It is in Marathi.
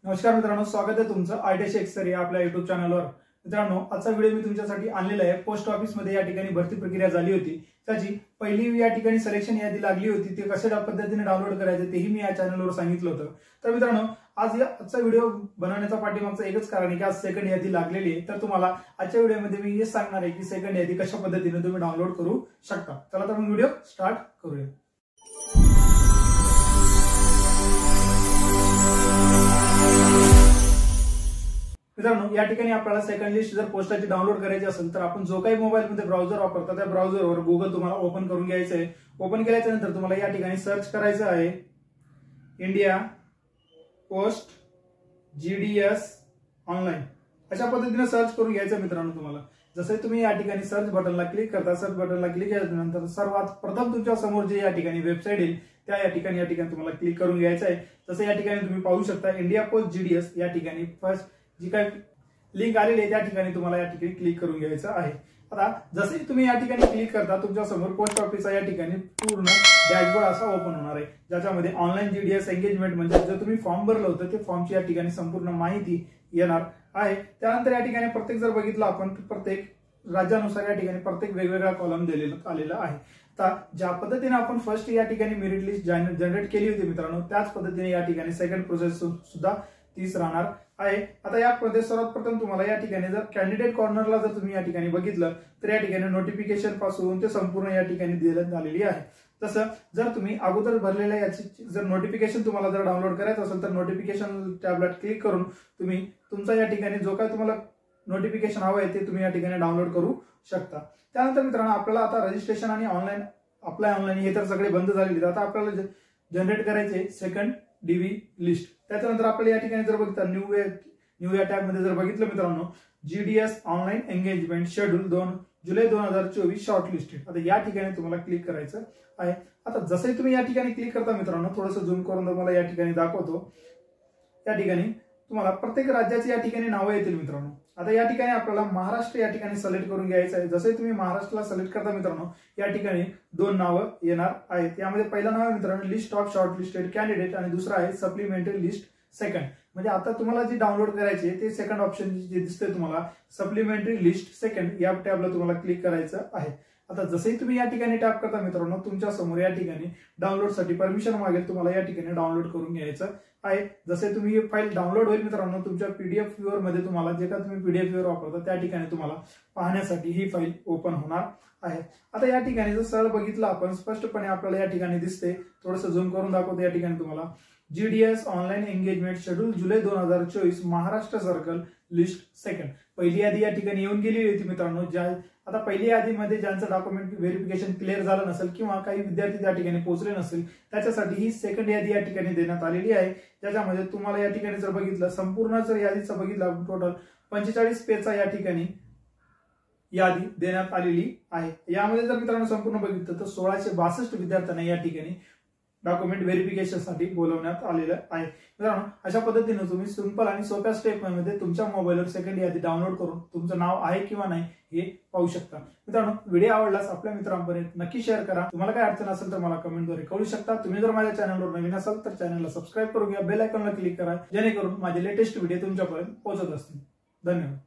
नमस्कार मित्रांनो, स्वागत आहे तुमचं आयटी एक्सर या आपल्या युट्यूब चॅनलवर। मित्रांनो, आजचा व्हिडिओ मी तुमच्यासाठी आणलेला आहे। पोस्ट ऑफिस मध्ये या ठिकाणी भरती प्रक्रिया झाली होती, त्याची पहिली या ठिकाणी सिलेक्शन यादी लागली होती। ते कशा पद्धतीने डाउनलोड करायचे तेही मी या चॅनलवर सांगितलं होतं। तर मित्रांनो, आजचा व्हिडिओ बनवण्याचा पाठीमागचं एकच कारण आहे की आज सेकंड यादी लागलेली आहे। तर तुम्हाला आजच्या व्हिडिओमध्ये मी हे सांगणार आहे की सेकंड यादी कशा पद्धतीने तुम्ही डाउनलोड करू शकता। चला तर मग व्हिडिओ स्टार्ट करूया। मित्रांनो, या ठिकाणी आपल्याला सेकंड लिस्ट जर पोस्टाची डाउनलोड करायची असेल तर आपण जो काही मोबाईल मध्ये ब्राउझर वापरता त्या ब्राउझरवर गुगल तुम्हाला ओपन करून घ्यायचं आहे। ओपन केल्याच्या नंतर तुम्हाला या ठिकाणी सर्च करायचं आहे इंडिया पोस्ट जीडीएस ऑनलाइन। अशा पद्धतीने सर्च करून घ्यायचं मित्रांनो। तुम्हाला जसे तुम्ही या ठिकाणी सर्च बटनला क्लिक करता, सर्च बटनला क्लिक केल्यानंतर सर्वात प्रथम तुमच्या समोर जे या ठिकाणी वेबसाईट येईल त्या या ठिकाणी तुम्हाला क्लिक करून घ्यायचं आहे। जसं या ठिकाणी तुम्ही पाहू शकता इंडिया पोस्ट जीडीएस या ठिकाणी फर्स्ट जी काही लिंक आलेली आहे त्या ठिकाणी तुम्हाला या ठिकाणी क्लिक करून घ्यायचं आहे। आता जसे तुम्ही या ठिकाणी क्लिक करता तुमच्या समोर पोस्ट ऑफिसचा या ठिकाणी पूर्ण डॅशबोर्ड असा ओपन होणार आहे, ज्याच्यामध्ये ऑनलाइन जीडीएस एंगेजमेंट म्हणजे जर तुम्ही फॉर्म भरलं होतं ते फॉर्मची या ठिकाणी संपूर्ण माहिती येणार आहे। त्यानंतर या ठिकाणी प्रत्येक जर बघितलं आपण प्रत्येक राज्यानुसार या ठिकाणी प्रत्येक वेगवेगळा कॉलम दिलेला आलेला आहे। आता ज्या पद्धतीने आपण फर्स्ट या ठिकाणी मेरिट लिस्ट जनरेट केली होती मित्रांनो, त्याच पद्धतीने या ठिकाणी सेकंड प्रोसेस सुद्धा तीच राहणार आहे। आता यामध्ये सर्वात प्रथम तुम्हाला या ठिकाणी जर कॅन्डिडेट कॉर्नरला जर तुम्ही या ठिकाणी बघितलं तर या ठिकाणी नोटिफिकेशन पासून ते संपूर्ण या ठिकाणी देण्यात आलेली आहे। तसं जर तुम्ही अगोदर भरलेल्या याची जर नोटिफिकेशन तुम्हाला जर डाउनलोड करायचं असेल तर नोटिफिकेशन टॅबला क्लिक करून तुम्ही तुमचा या ठिकाणी जो काही तुम्हाला नोटिफिकेशन हवं आहे ते तुम्ही या ठिकाणी डाउनलोड करू शकता। त्यानंतर मित्रांनो, आपल्याला आता रजिस्ट्रेशन आणि ऑनलाईन अप्लाय ऑनलाईन हे तर सगळे बंद झालेले। आता आपल्याला जनरेट करायचे सेकंड डीव्ही लिस्ट। त्याच्यानंतर आपल्याला या ठिकाणी जर बघितलं न्यू या टॅब मध्ये जर बघितलं मित्रांनो, जीडीएस ऑनलाइन एंगेजमेंट शेड्यूल 2 जुलै 2024 शॉर्टलिस्टेड। आता या ठिकाणी तुम्हाला क्लिक करायचं आहे। आता जसे तुम्ही या ठिकाणी क्लिक करता मित्रांनो, थोडंसं झूम करून तुम्हाला या ठिकाणी दाखवतो। या ठिकाणी तुम्हाला प्रत्येक राज्याची या ठिकाणी नावं येतील मित्रांनो। आता या ठिकाणी आपल्याला महाराष्ट्र या ठिकाणी सिलेक्ट करून घ्यायचं आहे। जसे तुम्ही महाराष्ट्राला सिलेक्ट करता मित्रांनो, या ठिकाणी दोन नावं येणार आहेत। यामध्ये पहिलं नाव आहे मित्रांनो लिस्ट ऑफ शॉर्टलिस्टेड कॅन्डिडेट आणि दुसरा आहे सप्लिमेंटरी लिस्ट सेकंड। म्हणजे आता तुम्हाला जी डाउनलोड करायची आहे ते सेकंड ऑप्शन जे दिसते तुम्हाला सप्लिमेंटरी लिस्ट सेकंड या टॅबला तुम्हाला क्लिक करायचं आहे। आता जसे तुम्ही या ठिकाणी टॅप करता मित्रांनो, तुमच्या समोर या ठिकाणी डाउनलोडसाठी परमिशन मागेल, तुम्हाला या ठिकाणी डाउनलोड करून घ्यायचं आहे। जसे तुम्ही ही फाईल डाउनलोड होईल मित्रांनो, तुमच्या पीडीएफ व्ह्यूअर मध्ये तुम्हाला जे का तुम्ही पीडीएफ व्ह्यूअर वापरता त्या ठिकाणी तुम्हाला पाहण्यासाठी ही फाईल ओपन होणार आहे। आता या ठिकाणी जर सरळ बघितलं आपण स्पष्टपणे आपल्याला या ठिकाणी दिसते। थोडंसं झूम करून दाखवतो। या ठिकाणी तुम्हाला जीडीएस ऑनलाइन एंगेजमेंट शेड्यूल जुलै 2024 महाराष्ट्र सर्कल लिस्ट सेकंड पहिली यादी या ठिकाणी येऊन गेलेली होती मित्रांनो। आता पहिली यादीमध्ये ज्यांचं डॉक्युमेंट व्हेरिफिकेशन क्लिअर झालं नसेल किंवा काही विद्यार्थी त्या ठिकाणी पोहोचले नसेल त्याच्यासाठी ही सेकंड यादी या ठिकाणी देण्यात आलेली आहे। ज्याच्यामध्ये तुम्हाला या ठिकाणी जर बघितलं संपूर्ण जर यादीचं बघितलं टोटल 45 पेजचा या ठिकाणी यादी देण्यात आलेली आहे। यामध्ये जर मित्रांनो संपूर्ण बघितलं तर 1662 विद्यार्थ्यांना या ठिकाणी डॉक्युमेंट व्हेरिफिकेशन साठी बोलवण्यात आलेलं आहे। मित्रांनो, अशा पद्धतीने तुम्ही सिंपल आणि सोप्या स्टेप मध्ये तुमच्या मोबाईलवर सेकंड यादी डाउनलोड करून तुमचं नाव आहे किंवा नाही हे पाहू शकता। मित्रांनो, व्हिडिओ आवडल्यास आपल्या मित्रांपर्यंत नक्की शेअर करा। तुम्हाला काय अडचण असेल तर मला कमेंटद्वारे कळू शकता। तुम्ही जर माझ्या चॅनलवर नवीन असाल तर चॅनलला सबस्क्राईब करून घ्या, बेल आयकॉनला क्लिक करा, जेणेकरून माझे लेटेस्ट व्हिडिओ तुमच्यापर्यंत पोहोचत असतील। धन्यवाद।